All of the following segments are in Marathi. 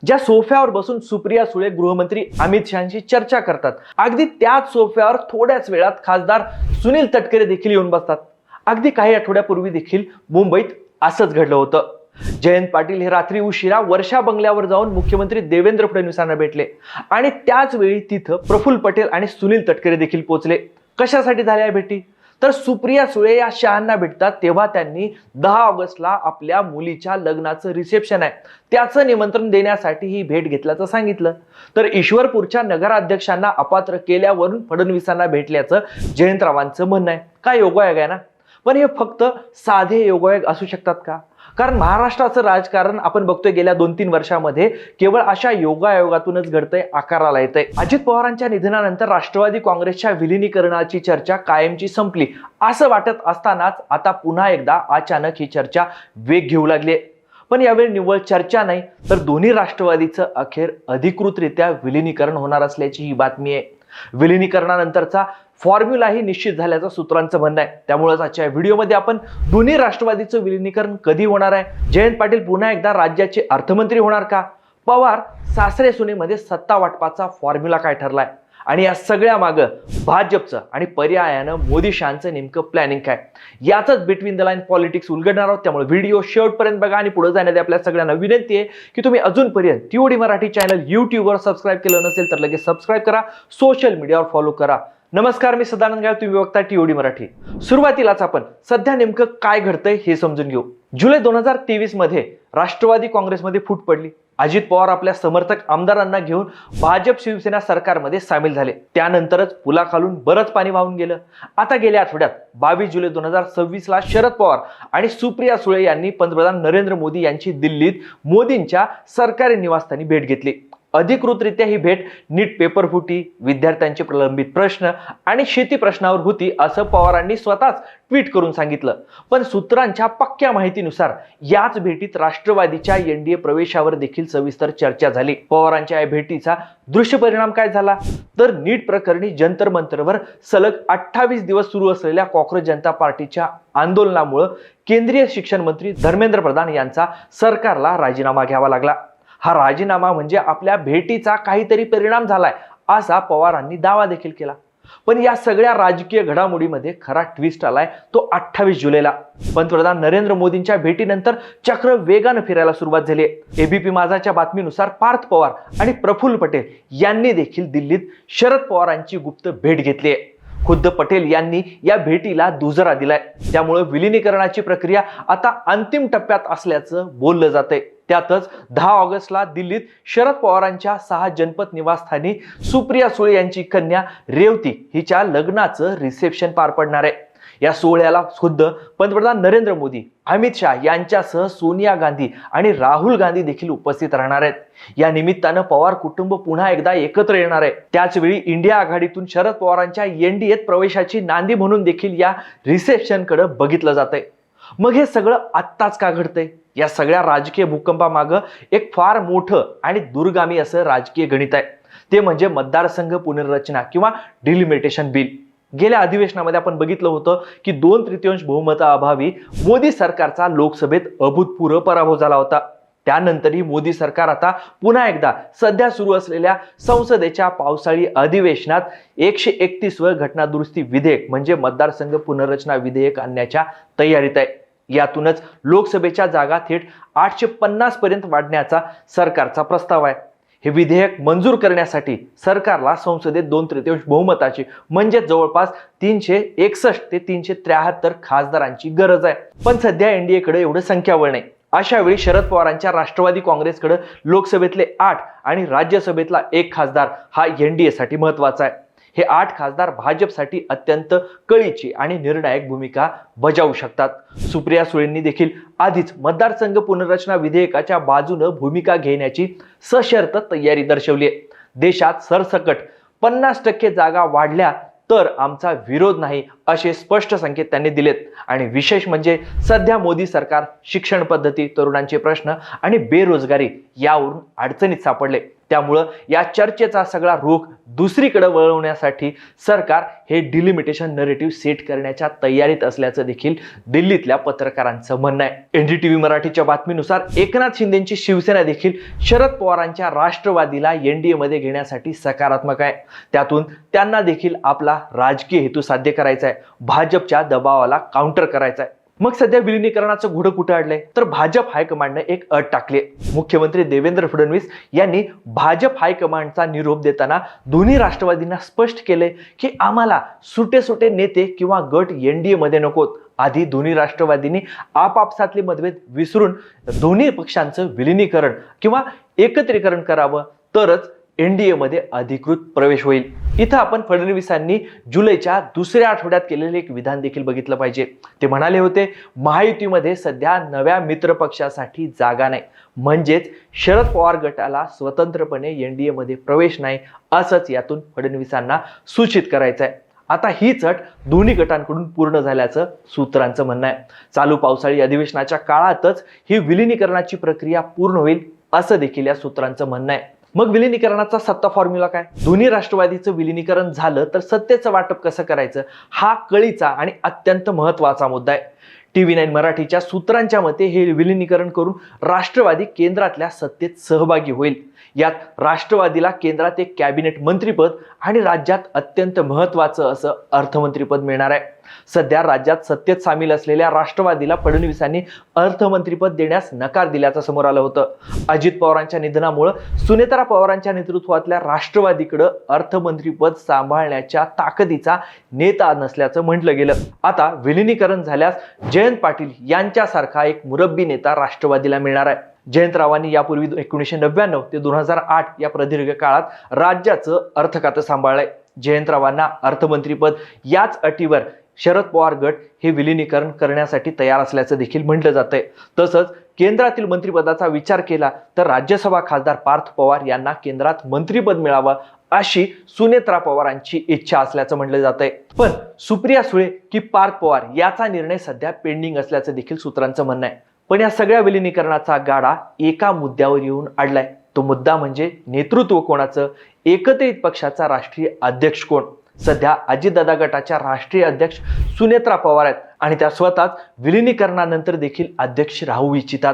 ज्या सोफ्यावर बसून सुप्रिया सुळे गृहमंत्री अमित शहांशी चर्चा करतात, अगदी त्याच सोफ्यावर थोड्याच वेळात खासदार सुनील तटकरे देखील येऊन बसतात. अगदी काही आठवड्यापूर्वी देखील मुंबईत असंच घडलं होतं. जयंत पाटील हे रात्री उशिरा वर्षा बंगल्यावर जाऊन मुख्यमंत्री देवेंद्र फडणवीसांना भेटले आणि त्याच वेळी तिथं प्रफुल्ल पटेल आणि सुनील तटकरे देखील पोहोचले. कशासाठी झाल्या या भेटी? तर सुप्रिया सुळे या शहांना भेटतात तेव्हा त्यांनी 10 ऑगस्टला आपल्या मुलीच्या लग्नाचं रिसेप्शन आहे त्याचं निमंत्रण देण्यासाठी ही भेट घेतल्याचं सांगितलं. तर ईश्वरपूरच्या नगराध्यक्षांना अपात्र केल्यावरून फडणवीसांना भेटल्याचं जयंतरावांचं म्हणणं आहे. काय योगायोग आहे ना. पण हे फक्त साधे योगायोग असू शकतात का? कारण महाराष्ट्राचं राजकारण आपण बघतोय गेल्या 2-3 वर्षामध्ये केवळ अशा योगायोगातूनच घडतंय, आकाराला येतंय. अजित पवारांच्या निधनानंतर राष्ट्रवादी काँग्रेसच्या विलिनीकरणाची चर्चा कायमची संपली असं वाटत असतानाच आता पुन्हा एकदा अचानक ही चर्चा वेग घेऊ लागली. पण यावेळी निव्वळ चर्चा नाही तर दोन्ही राष्ट्रवादीचं अखेर अधिकृतरित्या विलिनीकरण होणार असल्याची ही बातमी आहे. विलिनीकरणानंतरचा फॉर्म्युलाही निश्चित झाल्याचं सूत्रांचं म्हणणं आहे. त्यामुळेच आजच्या व्हिडिओमध्ये आपण दोन्ही राष्ट्रवादीचं विलिनीकरण कधी होणार आहे, जयंत पाटील पुन्हा एकदा राज्याचे अर्थमंत्री होणार का, पवार सासरे सुनेमध्ये सत्ता वाटपाचा फॉर्म्युला काय ठरलाय आणि या सगळ्या मागं भाजपचं आणि पर्यायानं मोदी शहांचं नेमकं प्लॅनिंग काय, याचंच बिटवीन द लाईन पॉलिटिक्स उलगडणार आहोत. त्यामुळे व्हिडिओ शेवटपर्यंत बघा आणि पुढे जाण्याआधी आपल्या सगळ्यांना विनंती आहे की तुम्ही अजूनपर्यंत टीओडी मराठी चॅनल यूट्यूबवर सबस्क्राईब केलं नसेल तर लगेच सबस्क्राईब करा, सोशल मीडियावर फॉलो करा. नमस्कार, मी सदानंद गायक, तुम्ही बघता टीओडी मराठी. सुरुवातीलाच आपण सध्या नेमकं काय घडतंय हे समजून घेऊ. जुलै 2023 मध्ये राष्ट्रवादी काँग्रेसमध्ये फूट पडली. अजित पवार आपल्या समर्थक आमदारांना घेऊन भाजप शिवसेना सरकारमध्ये सामील झाले. त्यानंतरच पुलाखालून बरंच पाणी वाहून गेलं. आता गेल्या आठवड्यात 22 जुलै 2026 शरद पवार आणि सुप्रिया सुळे यांनी पंतप्रधान नरेंद्र मोदी यांची दिल्लीत मोदींच्या सरकारी निवासस्थानी भेट घेतली. अधिकृतरित्या ही भेट नीट पेपरफुटी, विद्यार्थ्यांचे प्रलंबित प्रश्न आणि शेती प्रश्नावर होती असं पवारांनी स्वतःच ट्विट करून सांगितलं. पण सूत्रांच्या पक्क्या माहितीनुसार याच भेटीत राष्ट्रवादीच्या एनडीए प्रवेशावर देखील सविस्तर चर्चा झाली. पवारांच्या या भेटीचा दृश्य परिणाम काय झाला तर नीट प्रकरणी जंतर मंतरवर सलग 28 दिवस सुरू असलेल्या कॉक्रोच जनता पार्टीच्या आंदोलनामुळे केंद्रीय शिक्षण मंत्री धर्मेंद्र प्रधान यांचा सरकारला राजीनामा घ्यावा लागला. हा राजीनामा म्हणजे आपल्या भेटीचा काहीतरी परिणाम झालाय असा पवारांनी दावा देखील केला. पण या सगळ्या राजकीय घडामोडीमध्ये खरा ट्विस्ट आलाय तो 28 जुलैला. पंतप्रधान नरेंद्र मोदींच्या भेटीनंतर चक्र वेगानं फिरायला सुरुवात झाली. एबीपी माझाच्या बातमीनुसार पार्थ पवार आणि प्रफुल्ल पटेल यांनी देखील दिल्लीत शरद पवारांची गुप्त भेट घेतली आहे. खुद्द पटेल यांनी या भेटीला दुजरा दिलाय. त्यामुळे विलिनीकरणाची प्रक्रिया आता अंतिम टप्प्यात असल्याचं बोललं जातंय. त्यातच 10 ऑगस्टला दिल्लीत शरद पवारांच्या 6 जनपद निवासस्थानी सुप्रिया सुळे यांची कन्या रेवती हिच्या लग्नाचं रिसेप्शन पार पडणार आहे. या सोहळ्याला खुद्द पंतप्रधान नरेंद्र मोदी, अमित शहा यांच्यासह सोनिया गांधी आणि राहुल गांधी देखील उपस्थित राहणार आहेत. या निमित्तानं पवार कुटुंब पुन्हा एकदा एकत्र येणार आहे. त्याचवेळी इंडिया आघाडीतून शरद पवारांच्या एनडीएत प्रवेशाची नांदी म्हणून देखील या रिसेप्शनकडे बघितलं जातंय. मग हे सगळं आत्ताच का घडतंय? या सगळ्या राजकीय भूकंपामागं एक फार मोठं आणि दूरगामी असं राजकीय गणित आहे. ते म्हणजे मतदारसंघ पुनर्रचना किंवा डिलिमिटेशन बिल. गेल्या अधिवेशनामध्ये आपण बघितलं होतं की 2/3 बहुमताअभावी मोदी सरकारचा लोकसभेत अभूतपूर्व पराभव झाला होता. त्यानंतरही मोदी सरकार आता पुन्हा एकदा सध्या सुरू असलेल्या संसदेच्या पावसाळी अधिवेशनात 131वे घटना दुरुस्ती विधेयक म्हणजे मतदारसंघ पुनर्रचना विधेयक आणण्याच्या तयारीत आहे. यातूनच लोकसभेच्या जागा थेट 850 पर्यंत वाढण्याचा सरकारचा प्रस्ताव आहे. हे विधेयक मंजूर करण्यासाठी सरकारला संसदेत 2/3 बहुमताची म्हणजे जवळपास 361 ते 373 खासदारांची गरज आहे. पण सध्या एनडीएकडे एवढं संख्याबळ नाही. अशा वेळी शरद पवारांच्या राष्ट्रवादी काँग्रेसकडे लोकसभेतले 8 आणि राज्यसभेतला 1 खासदार हा एनडीए साठी महत्वाचा आहे. हे 8 खासदार भाजपसाठी अत्यंत कळीची आणि निर्णायक भूमिका बजावू शकतात. सुप्रिया सुळेंनी देखील आधीच मतदारसंघ पुनर्रचना विधेयकाच्या बाजूने भूमिका घेण्याची सशर्त तयारी दर्शवली आहे. देशात सरसकट 50% जागा वाढल्या तर आमचा विरोध नाही असे स्पष्ट संकेत त्यांनी दिलेत. आणि विशेष म्हणजे सध्या मोदी सरकार शिक्षण पद्धती, तरुणांचे प्रश्न आणि बेरोजगारी यावरून अडचणीत सापडले. त्यामुळं या चर्चेचा सगळा रोख दुसरीकडे वळवण्यासाठी सरकार हे डिलिमिटेशन नरेटिव्ह सेट करण्याच्या तयारीत असल्याचं देखील दिल्लीतल्या पत्रकारांचं म्हणणं आहे. एनडीटीव्ही मराठीच्या बातमीनुसार एकनाथ शिंदेची शिवसेना देखील शरद पवारांच्या राष्ट्रवादीला एनडीए मध्ये घेण्यासाठी सकारात्मक आहे. त्यातून त्यांना देखील आपला राजकीय हेतू साध्य करायचा आहे, भाजपच्या दबावाला काउंटर करायचा आहे. मग सध्या विलिनीकरणाचं घोडं कुठं अडलंय तर भाजप हायकमांडने एक अट टाकली. मुख्यमंत्री देवेंद्र फडणवीस यांनी भाजप हायकमांडचा निरोप देताना दोन्ही राष्ट्रवादींना स्पष्ट केले की आम्हाला सुटे सुटे नेते किंवा गट एनडीए मध्ये नकोत. आधी दोन्ही राष्ट्रवादींनी आपापसातले मतभेद विसरून दोन्ही पक्षांचं विलिनीकरण किंवा एकत्रीकरण करावं, तरच एनडीए मध्ये अधिकृत प्रवेश होईल. इथं आपण फडणवीसांनी जुलैच्या दुसऱ्या आठवड्यात केलेले एक विधान देखील बघितलं पाहिजे. ते म्हणाले होते, महायुतीमध्ये सध्या नव्या मित्र पक्षासाठी जागा नाही, म्हणजेच शरद पवार गटाला स्वतंत्रपणे एनडीए मध्ये प्रवेश नाही, असंच यातून फडणवीसांना सूचित करायचं आहे. आता हीच अट दोन्ही गटांकडून पूर्ण झाल्याचं सूत्रांचं म्हणणं आहे. चालू पावसाळी अधिवेशनाच्या काळातच ही विलिनीकरणाची प्रक्रिया पूर्ण होईल, असं देखील या सूत्रांचं म्हणणं आहे. मग विलिनीकरणाचा सत्ता फॉर्म्युला काय? दोन्ही राष्ट्रवादीचं विलिनीकरण झालं तर सत्तेचं वाटप कसं करायचं, हा कळीचा आणि अत्यंत महत्वाचा मुद्दा आहे. TV9 मराठीच्या सूत्रांच्या मते हे विलिनीकरण करून राष्ट्रवादी केंद्रातल्या सत्तेत सहभागी होईल. यात राष्ट्रवादीला केंद्रात एक कॅबिनेट मंत्रीपद आणि राज्यात अत्यंत महत्वाचं असं अर्थमंत्रीपद मिळणार आहे. सध्या राज्यात सत्तेत सामील असलेल्या राष्ट्रवादीला फडणवीसांनी अर्थमंत्रीपद देण्यास नकार दिल्याचं समोर आलं होतं. अजित पवारांच्या निधनामुळे सुनेत्रा पवारांच्या नेतृत्वातल्या राष्ट्रवादीकडे अर्थमंत्रीपद सांभाळण्याच्या ताकदीचा नेता नसल्याचं म्हटलं गेलं. आता विलिनीकरण झाल्यास जयंत पाटील यांच्यासारखा एक मुरब्बी नेता राष्ट्रवादीला मिळणार आहे. जयंतरावांनी यापूर्वी 1999 ते 2008 या प्रदीर्घ काळात राज्याचं अर्थ खातं सांभाळलंय. जयंतरावांना अर्थमंत्रीपद याच अटीवर शरद पवार गट हे विलिनीकरण करण्यासाठी तयार असल्याचं देखील म्हटलं जातंय. तसंच केंद्रातील मंत्रिपदाचा विचार केला तर राज्यसभा खासदार पार्थ पवार यांना केंद्रात मंत्रिपद मिळावं अशी सुनेत्रा पवारांची इच्छा असल्याचं म्हटलं जातंय. पण सुप्रिया सुळे की पार्थ पवार याचा निर्णय सध्या पेंडिंग असल्याचं देखील सूत्रांचं म्हणणं आहे. पण या सगळ्या विलिनीकरणाचा गाडा एका मुद्द्यावर येऊन अडलाय. तो मुद्दा म्हणजे नेतृत्व कोणाचं, एकत्रित पक्षाचा राष्ट्रीय अध्यक्ष कोण. सध्या अजितदादा गटाच्या राष्ट्रीय अध्यक्ष सुनेत्रा पवार आहेत आणि त्या स्वतःच विलिनीकरणानंतर देखील अध्यक्ष राहू इच्छितात.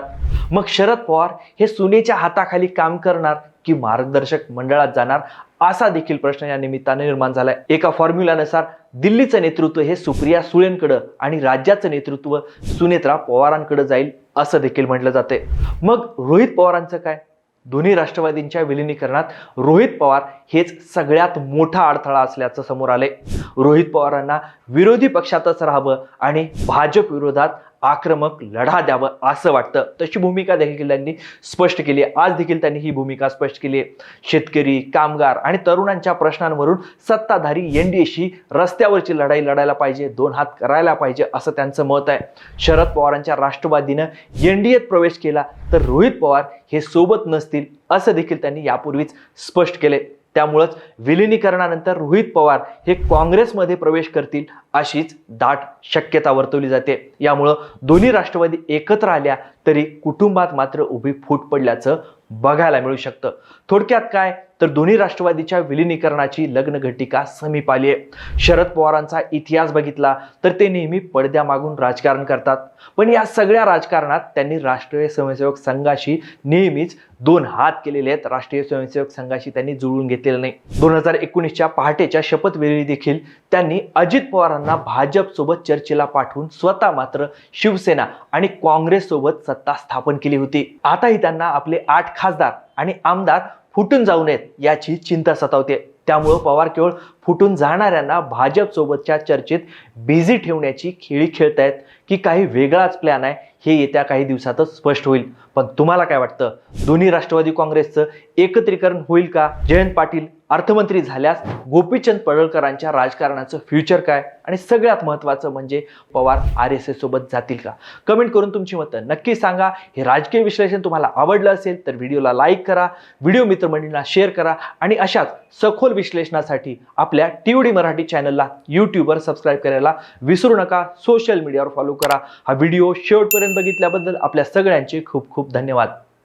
मग शरद पवार हे सुनेच्या हाताखाली काम करणार की मार्गदर्शक मंडळात जाणार, असा देखील प्रश्न या निमित्ताने निर्माण झालाय. एका फॉर्म्युलानुसार दिल्लीचं नेतृत्व हे सुप्रिया सुळेंकडे आणि राज्याचं नेतृत्व सुनेत्रा पवारांकडे जाईल, असं देखील म्हटलं जाते. मग रोहित पवारांचं काय? दोन्ही राष्ट्रवादींच्या विलिनीकरणात रोहित पवार हेच सगळ्यात मोठा अडथळा असल्याचं समोर आले. रोहित पवारांना विरोधी पक्षातच राहावं आणि भाजप विरोधात आक्रमक लढा द्यावं असं वाटतं. तशी भूमिका देखील त्यांनी स्पष्ट केली आहे. आज देखील त्यांनी ही भूमिका स्पष्ट केली आहे. शेतकरी, कामगार आणि तरुणांच्या प्रश्नांवरून सत्ताधारी एनडीएशी रस्त्यावरची लढाई लढायला पाहिजे, दोन हात करायला पाहिजे, असं त्यांचं मत आहे. शरद पवारांच्या राष्ट्रवादीनं एनडीएत प्रवेश केला तर रोहित पवार हे सोबत नसतील, असं देखील त्यांनी यापूर्वीच स्पष्ट केले. त्यामुळेच विलिनीकरणानंतर रोहित पवार हे काँग्रेसमध्ये प्रवेश करतील अशीच दाट शक्यता वर्तवली जाते. यामुळं दोन्ही राष्ट्रवादी एकत्र आल्या तरी कुटुंबात मात्र उभी फूट पडल्याचं बघायला मिळू शकतं. थोडक्यात काय तर दोन्ही राष्ट्रवादीच्या विलिनीकरणाची लग्नघटिका समीप आली आहे. शरद पवारांचा इतिहास बघितला तर ते नेहमी पडद्यामागून राजकारण करतात, पण या सगळ्या राजकारणात त्यांनी राष्ट्रीय स्वयंसेवक संघाशी नेहमीच दोन हात केलेले आहेत. राष्ट्रीय स्वयंसेवक संघाशी त्यांनी जुळून घेतलेलं नाही. 2019च्या पहाटेच्या शपथवेळी देखील त्यांनी अजित पवारांना भाजप सोबत चर्चेला पाठवून स्वतः मात्र शिवसेना आणि काँग्रेस सोबत सत्ता स्थापन केली होती. आताही त्यांना आपले 8 खासदार आणि आमदार फुटून जाऊ नयेत याची चिंता सतावते. त्यामुळे पवार केवळ फुटून जाणाऱ्यांना भाजप सोबतच्या चर्चेत बिझी ठेवण्याची खेळी खेळतायत की काही वेगळाच प्लॅन आहे, हे येत्या काही दिवसातच स्पष्ट होईल. पण तुम्हाला काय वाटतं? दोन्ही राष्ट्रवादी काँग्रेसचं एकत्रीकरण होईल का? जयंत पाटील अर्थमंत्री झाल्यास गोपीचंद पडळकरांच्या राजकारणाचं फ्युचर काय? आणि सगळ्यात महत्त्वाचं म्हणजे पवार RSS सोबत जातील का? कमेंट करून तुमची मतं नक्की सांगा. हे राजकीय विश्लेषण तुम्हाला आवडलं असेल तर व्हिडिओला लाईक करा, व्हिडिओ मित्रमंडळींना शेअर करा आणि अशाच सखोल विश्लेषणासाठी आपल्या TVD मराठी चॅनलला यूट्यूबवर सबस्क्राईब करायला विसरू नका. सोशल मीडियावर फॉलो करा. हा व्हिडिओ शेवटपर्यंत बघितल्याबद्दल आपल्या सगळ्यांचे खूप खूप धन्यवाद.